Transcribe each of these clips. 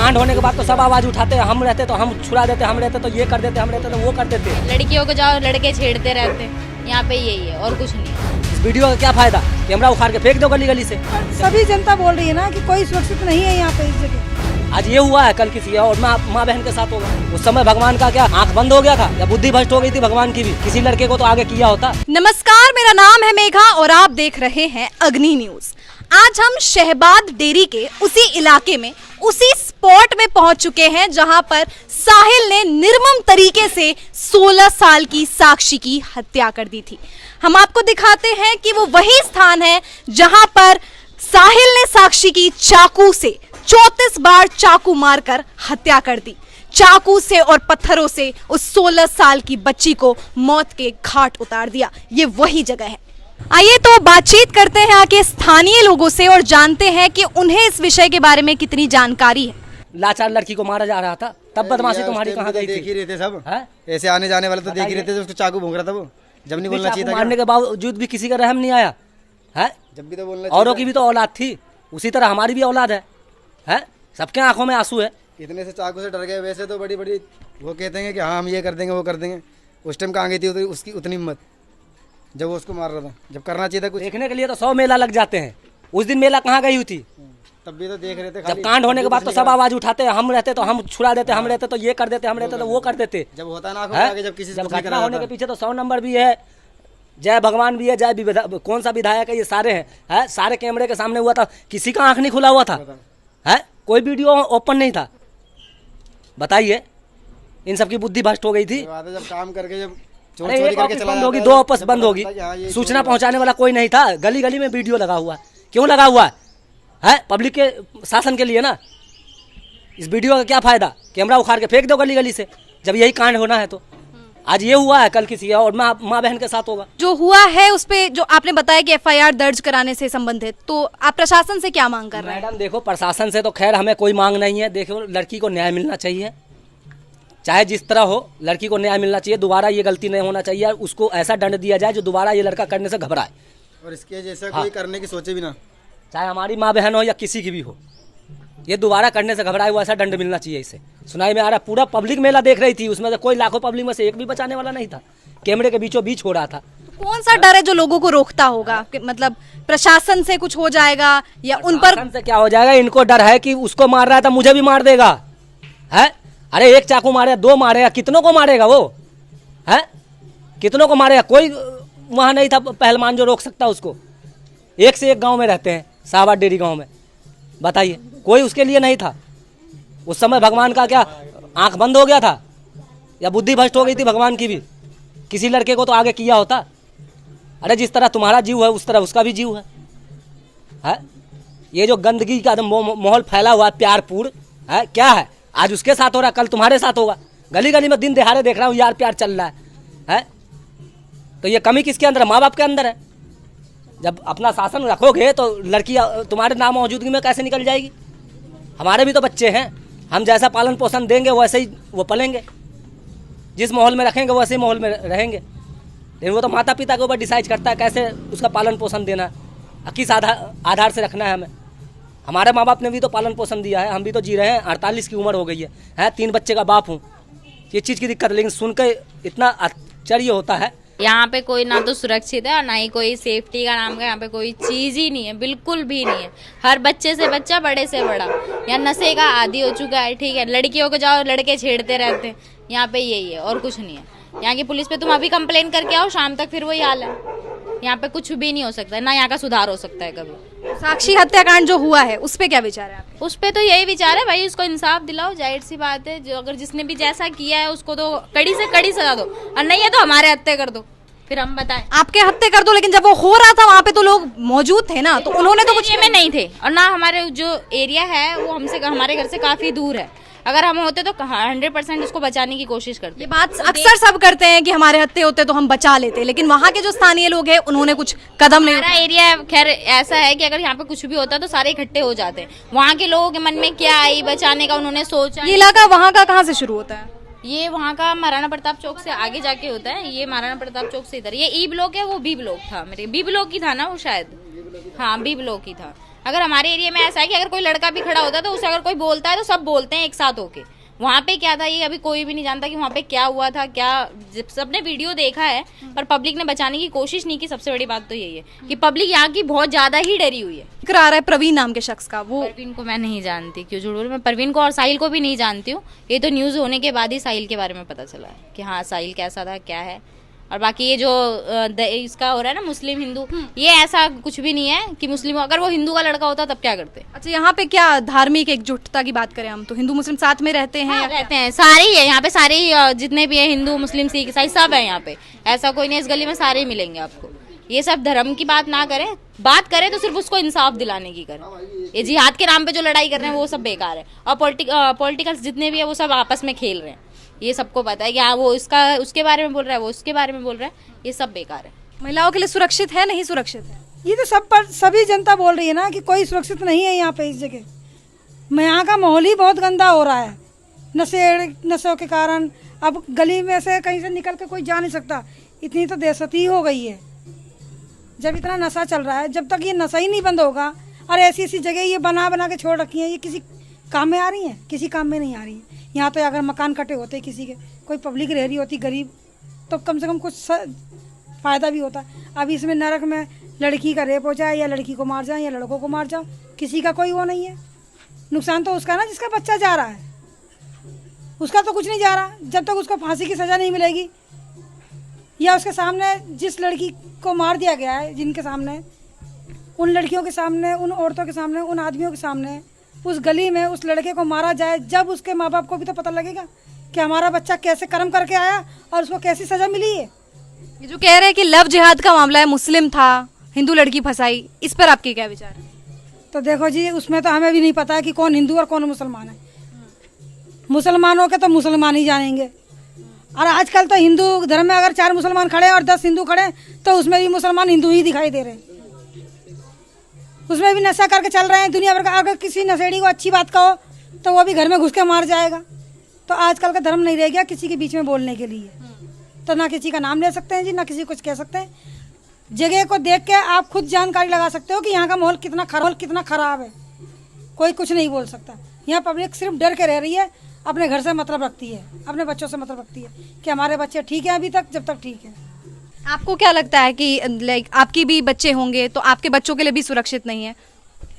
कांड होने के बाद तो सब आवाज उठाते हैं, हम रहते तो हम छुड़ा देते, हम रहते तो ये कर देते, हम रहते तो वो कर देते। लड़कियों को जाओ लड़के छेड़ते रहते हैं, यहाँ पे यही है और कुछ नहीं है। इस वीडियो का क्या फायदा, कैमरा उखाड़ के फेंक दो गली गली से। सभी जनता बोल रही है ना कि कोई सुरक्षित नहीं है यहाँ पे इस जगह। आज ये हुआ है, कल किसी और माँ बहन के साथ होगा। उस समय भगवान का क्या आंख बंद हो गया था या बुद्धि भ्रष्ट हो गई थी भगवान की भी, किसी लड़के को तो आगे किया होता। नमस्कार, मेरा नाम है मेघा और आप देख रहे हैं अग्नि न्यूज। आज हम शहबाद डेरी के उसी इलाके में उसी स्पॉट में पहुंच चुके हैं जहां पर साहिल ने निर्मम तरीके से 16 साल की साक्षी की हत्या कर दी थी। हम आपको दिखाते हैं कि वो वही स्थान है जहां पर साहिल ने साक्षी की चाकू से 34 बार चाकू मारकर हत्या कर दी। चाकू से और पत्थरों से उस 16 साल की बच्ची को मौत के घाट उतार दिया। ये वही जगह है। आइए तो बातचीत करते हैं आके स्थानीय लोगों से और जानते हैं कि उन्हें इस विषय के बारे में कितनी जानकारी है। लाचार लड़की को मारा जा रहा था, तब बदमाशी तुम्हारी कहाँ गई थी? देख ही रहे थे सब, है? ऐसे आने जाने वाले तो देख ही रहे थे, उसको चाकू भोंक रहा था वो। जब नहीं बोलना चाहिए था, मारने के बावजूद भी किसी का रहम नहीं आया है। जब भी तो बोलना, औरों की भी तो औलाद थी, उसी तरह हमारी भी औलाद है? सबके आंखों में आंसू है। इतने से चाकू से डर गए। वैसे तो बड़ी बड़ी वो कहते हैं कि हाँ हम ये कर देंगे वो कर देंगे। उस टाइम कहाँ गई थी उसकी उतनी हिम्मत, जब वो उसको मार रहा था। जब करना चाहिए था कुछ देखने के लिए तो 100 मेला लग जाते हैं, उस दिन मेला कहाँ गई हुई थी? तब भी तो देख रहे थे। जब कांड होने के बाद तो सब आवाज उठाते हैं, हम रहते तो हम छुड़ा देते, हम रहते तो ये कर देते, हम रहते तो वो कर देते। जब होता ना आगे, जब किसी से कुछ नहीं घटना करा होने के पीछे तो 100 नंबर भी है, जय भगवान भी है, जय कौन सा विधायक है, ये सारे हैं। सारे कैमरे के सामने हुआ था, किसी का आंख नहीं खुला हुआ था। कोई वीडियो ओपन नहीं था। बताइए, इन सबकी बुद्धि भ्रष्ट हो गई थी। जब काम करके जब अरे एक ऑफिस बंद होगी, 2 ऑफिस बंद होगी, सूचना पहुंचाने वाला कोई नहीं था। गली गली में वीडियो लगा हुआ है। क्यों लगा हुआ है? पब्लिक के शासन के लिए ना। इस वीडियो का क्या फायदा, कैमरा उखाड़ के फेंक दो गली गली से, जब यही कांड होना है तो। आज ये हुआ है, कल किसी और माँ बहन के साथ होगा। जो हुआ है उस पे जो आपने बताया कि FIR दर्ज कराने से संबंधित, तो आप प्रशासन से क्या मांग कर रहे हैं? मैडम देखो, प्रशासन से तो खैर हमें कोई मांग नहीं है। देखो, लड़की को न्याय मिलना चाहिए, चाहे जिस तरह हो, लड़की को न्याय मिलना चाहिए। दोबारा ये गलती नहीं होना चाहिए, उसको ऐसा दंड दिया जाए जो दोबारा ये लड़का करने से घबराए और इसके जैसा कोई करने की सोचे भी ना। चाहे हमारी माँ बहन हो या किसी की भी हो, ये दोबारा करने से घबराए हुआ ऐसा दंड मिलना चाहिए इसे। सुनाई में आ रहा, पूरा पब्लिक मेला देख रही थी, उसमें से कोई लाखों पब्लिक में से एक भी बचाने वाला नहीं था। कैमरे के बीचों बीच हो रहा था। कौन सा डर है जो लोगों को रोकता होगा कि मतलब प्रशासन से कुछ हो जाएगा या उन पर? प्रशासन से क्या हो जाएगा, इनको डर है कि उसको मार रहा है तो मुझे भी मार देगा। है? अरे एक चाकू मारे, 2 मारेगा, कितनों को मारेगा वो? है? कितनों को मारेगा? कोई वहां नहीं था पहलवान जो रोक सकता उसको। एक से एक गांव में रहते हैं, शहबाद डेरी गांव में। बताइए, कोई उसके लिए नहीं था। उस समय भगवान का क्या आंख बंद हो गया था या बुद्धि भ्रष्ट हो गई थी भगवान की भी, किसी लड़के को तो आगे किया होता। अरे जिस तरह तुम्हारा जीव है उस तरह उसका भी जीव है? ये जो गंदगी का माहौल फैला हुआ है, प्यारपूर्ण है, क्या है? आज उसके साथ हो रहा है, कल तुम्हारे साथ होगा। गली गली में दिन दिहाड़े देख रहा हूँ यार प्यार चल रहा है? तो ये कमी किसके अंदर है? माँ बाप के अंदर है। जब अपना शासन रखोगे तो लड़की तुम्हारे नाम मौजूदगी में कैसे निकल जाएगी? हमारे भी तो बच्चे हैं, हम जैसा पालन पोषण देंगे वैसे ही वो पलेंगे। जिस माहौल में रखेंगे वैसे ही माहौल में रहेंगे। लेकिन वो तो माता पिता के ऊपर डिसाइड करता है कैसे उसका पालन पोषण देना है, किस आधार से रखना है हमें। हमारे माँ बाप ने भी तो पालन पोषण दिया है, हम भी तो जी रहे हैं। 48 की उम्र हो गई है, 3 बच्चे का बाप हूँ। ये चीज़ की दिक्कत, लेकिन सुनकर इतना आश्चर्य होता है। यहाँ पे कोई ना तो सुरक्षित है और ना ही कोई सेफ्टी का नाम का यहाँ पे कोई चीज़ ही नहीं है, बिल्कुल भी नहीं है। हर बच्चे से बच्चा, बड़े से बड़ा यहाँ नशे का आदी हो चुका है। ठीक है, लड़कियों को जाओ लड़के छेड़ते रहते हैं, यहाँ पे यही है और कुछ नहीं है। यहाँ की पुलिस पे तुम अभी कंप्लेन करके आओ, शाम तक फिर वही हाल है। यहाँ पे कुछ भी नहीं हो सकता है, ना यहाँ का सुधार हो सकता है कभी। साक्षी हत्याकांड जो हुआ है उस पे क्या विचार है आपके? उस पे तो यही विचार है भाई, उसको इंसाफ दिलाओ, जाहिर सी बात है। जो अगर जिसने भी जैसा किया है उसको तो कड़ी से कड़ी सजा दो, और नहीं है तो हमारे हत्या कर दो, फिर हम बताएं। आपके हत्या कर दो, लेकिन जब वो हो रहा था वहाँ पे तो लोग मौजूद थे ना, तो उन्होंने तो कुछ में नहीं थे। और ना हमारे जो एरिया है वो हमारे घर से काफी दूर है। अगर हम होते तो 100% उसको बचाने की कोशिश करते। ये बात अक्सर सब करते हैं कि हमारे हत्या होते तो हम बचा लेते, लेकिन वहाँ के जो स्थानीय लोग हैं उन्होंने कुछ कदम नहीं। हमारा एरिया खैर ऐसा है कि अगर यहाँ पे कुछ भी होता है तो सारे इकट्ठे हो जाते हैं। वहाँ के लोगों के मन में क्या आई बचाने का, उन्होंने सोचा। ये इलाका वहाँ का कहाँ से शुरू होता है? ये वहाँ का महाराणा प्रताप चौक से आगे जाके होता है। ये महाराणा प्रताप चौक से इधर, ये ई ब्लॉक है, वो बी ब्लॉक था। मेरे बी ब्लॉक ही था ना वो शायद, हाँ बी ब्लॉक ही था। अगर हमारे एरिया में ऐसा है कि अगर कोई लड़का भी खड़ा होता है तो उसे अगर कोई बोलता है तो सब बोलते हैं एक साथ होके। वहाँ पे क्या था ये अभी कोई भी नहीं जानता कि वहाँ पे क्या हुआ था, क्या सबने वीडियो देखा है पर पब्लिक ने बचाने की कोशिश नहीं की। सबसे बड़ी बात तो यही है कि पब्लिक यहाँ की बहुत ज्यादा ही डरी हुई है। जिक्र आ रहा है प्रवीण नाम के शख्स का, वो परवीन को मैं नहीं जानती, क्यों झूठ बोलूं, मैं परवीन को और साहिल को भी नहीं जानती हूँ। ये तो न्यूज़ होने के बाद ही साहिल के बारे में पता चला है कि हाँ साहिल कैसा था क्या है। और बाकी ये जो इसका हो रहा है ना मुस्लिम हिंदू, ये ऐसा कुछ भी नहीं है कि मुस्लिम, अगर वो हिंदू का लड़का होता तब क्या करते। अच्छा, यहाँ पे क्या धार्मिक एकजुटता की बात करें हम तो हिंदू मुस्लिम साथ में रहते हैं? हाँ, रहते हैं, सारे ही है यहाँ पे, सारे ही जितने भी हैं हिंदू मुस्लिम सिख ईसाई सब है यहाँ पे। ऐसा कोई नहीं, इस गली में सारे ही मिलेंगे आपको। ये सब धर्म की बात ना करें, बात करें तो सिर्फ उसको इंसाफ दिलाने की करें। ये जिहाद के नाम पे जो लड़ाई कर रहे हैं वो सब बेकार है। और पॉलिटिकल्स जितने भी है वो सब आपस में खेल रहे हैं। ये सबको पता है कि हाँ वो इसका उसके बारे में बोल रहा है, वो उसके बारे में बोल रहा है, ये सब बेकार है। महिलाओं के लिए सुरक्षित है नहीं सुरक्षित है? ये तो सब पर सभी जनता बोल रही है ना कि कोई सुरक्षित नहीं है यहाँ पे इस जगह। यहाँ का माहौल ही बहुत गंदा हो रहा है नशों के कारण। अब गली में से कहीं से निकल के कोई जा नहीं सकता, इतनी तो दहशती हो गई है। जब इतना नशा चल रहा है, जब तक ये नशा ही नहीं बंद होगा, और ऐसी ऐसी जगह ये बना बना के छोड़ रखी है, ये किसी काम में आ रही हैं? किसी काम में नहीं आ रही है। यहाँ तो अगर मकान कटे होते किसी के, कोई पब्लिक रह रही होती गरीब, तो कम से कम कुछ फ़ायदा भी होता। अब इसमें नरक में लड़की का रेप हो जाए या लड़की को मार जाए या लड़कों को मार जाओ, किसी का कोई वो नहीं है। नुकसान तो उसका ना जिसका बच्चा जा रहा है, उसका तो कुछ नहीं जा रहा। जब तक उसको फांसी की सज़ा नहीं मिलेगी या उसके सामने जिस लड़की को मार दिया गया है, जिनके सामने, उन लड़कियों के सामने, उन औरतों के सामने, उन आदमियों के सामने, उस गली में उस लड़के को मारा जाए, जब उसके माँ बाप को भी तो पता लगेगा कि हमारा बच्चा कैसे कर्म करके आया और उसको कैसी सज़ा मिली है। ये जो कह रहे हैं कि लव जिहाद का मामला है, मुस्लिम था, हिंदू लड़की फंसाई, इस पर आपके क्या विचार है? तो देखो जी, उसमें तो हमें भी नहीं पता है कि कौन हिंदू और कौन मुसलमान है। मुसलमानों के तो मुसलमान ही जानेंगे। और आजकल तो हिंदू धर्म में अगर 4 मुसलमान खड़े और 10 हिंदू खड़े तो उसमें भी मुसलमान हिंदू ही दिखाई दे रहे हैं। उसमें भी नशा करके चल रहे हैं दुनिया भर का। अगर किसी नशेड़ी को अच्छी बात कहो तो वो भी घर में घुस के मार जाएगा। तो आजकल का धर्म नहीं रह गया किसी के बीच में बोलने के लिए। तो ना किसी का नाम ले सकते हैं जी, ना किसी कुछ कह सकते हैं। जगह को देख के आप खुद जानकारी लगा सकते हो कि यहाँ का माहौल कितना खराब है। कोई कुछ नहीं बोल सकता। यहाँ पब्लिक सिर्फ डर के रह रही है, अपने घर से मतलब रखती है, अपने बच्चों से मतलब रखती है कि हमारे बच्चे ठीक हैं अभी तक, जब तक ठीक है। आपको क्या लगता है कि लाइक आपकी भी बच्चे होंगे तो आपके बच्चों के लिए भी सुरक्षित नहीं है?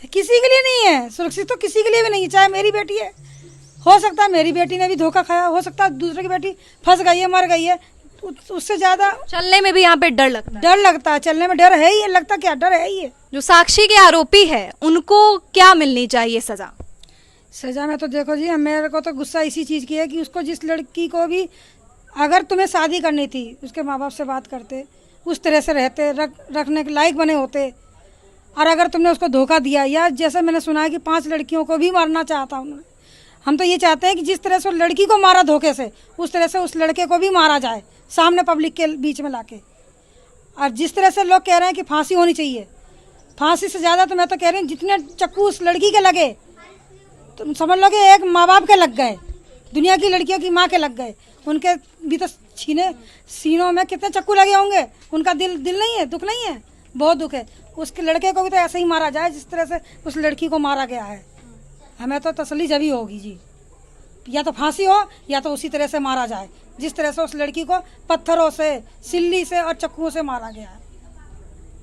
किसी के लिए नहीं है सुरक्षित, तो किसी के लिए भी नहीं है। चाहे मेरी बेटी है, हो सकता है मेरी बेटी ने भी धोखा खाया, हो सकता है दूसरे की बेटी फंस गई है, मर गई है, उससे ज़्यादा चलने में भी यहाँ पे डर लगता है। डर लगता है, चलने में डर है ही, लगता क्या डर है ही है। जो साक्षी के आरोपी है उनको क्या मिलनी चाहिए सजा? सजा में तो देखो जी, मेरे को तो गुस्सा इसी चीज़ की है कि उसको, जिस लड़की को भी अगर तुम्हें शादी करनी थी, उसके माँ बाप से बात करते, उस तरह से रहते, रखने के लायक बने होते, और अगर तुमने उसको धोखा दिया, या जैसे मैंने सुना है कि 5 लड़कियों को भी मारना चाहता उन्होंने। हम तो ये चाहते हैं कि जिस तरह से लड़की को मारा धोखे से, उस तरह से उस लड़के को भी मारा जाए सामने पब्लिक के बीच में लाके। और जिस तरह से लोग कह रहे हैं कि फांसी होनी चाहिए, फांसी से ज़्यादा तो मैं तो कह रही हूँ जितने चक्कू उस लड़की के लगे, तुम समझ लो कि एक माँ बाप के लग गए, दुनिया की लड़कियों की माँ के लग गए। उनके भी तो सीनों में कितने चक्कू लगे होंगे, उनका दिल नहीं है, दुख नहीं है, बहुत दुख है। उसके लड़के को भी तो ऐसे ही मारा जाए जिस तरह से उस लड़की को मारा गया है। हमें तो तसल्ली जब ही होगी जी, या तो फांसी हो या तो उसी तरह से मारा जाए जिस तरह से उस लड़की को पत्थरों से, सिल्ली से और चक्कुओं से मारा गया है।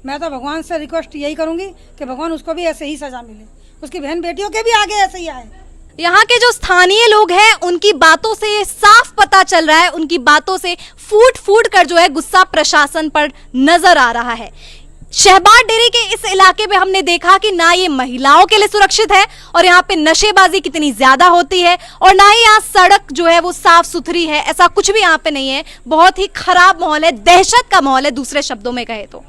मैं तो भगवान से रिक्वेस्ट यही करूँगी कि भगवान उसको भी ऐसे ही सज़ा मिले, उसकी बहन बेटियों के भी आगे ऐसे ही आए। यहाँ के जो स्थानीय लोग हैं उनकी बातों से साफ पता चल रहा है, उनकी बातों से फूट फूट कर जो है गुस्सा प्रशासन पर नजर आ रहा है। शहबाद डेरी के इस इलाके में हमने देखा कि ना ये महिलाओं के लिए सुरक्षित है, और यहाँ पे नशेबाजी कितनी ज्यादा होती है, और ना ही यहाँ सड़क जो है वो साफ सुथरी है। ऐसा कुछ भी यहाँ पे नहीं है, बहुत ही खराब माहौल है, दहशत का माहौल है दूसरे शब्दों में कहे तो।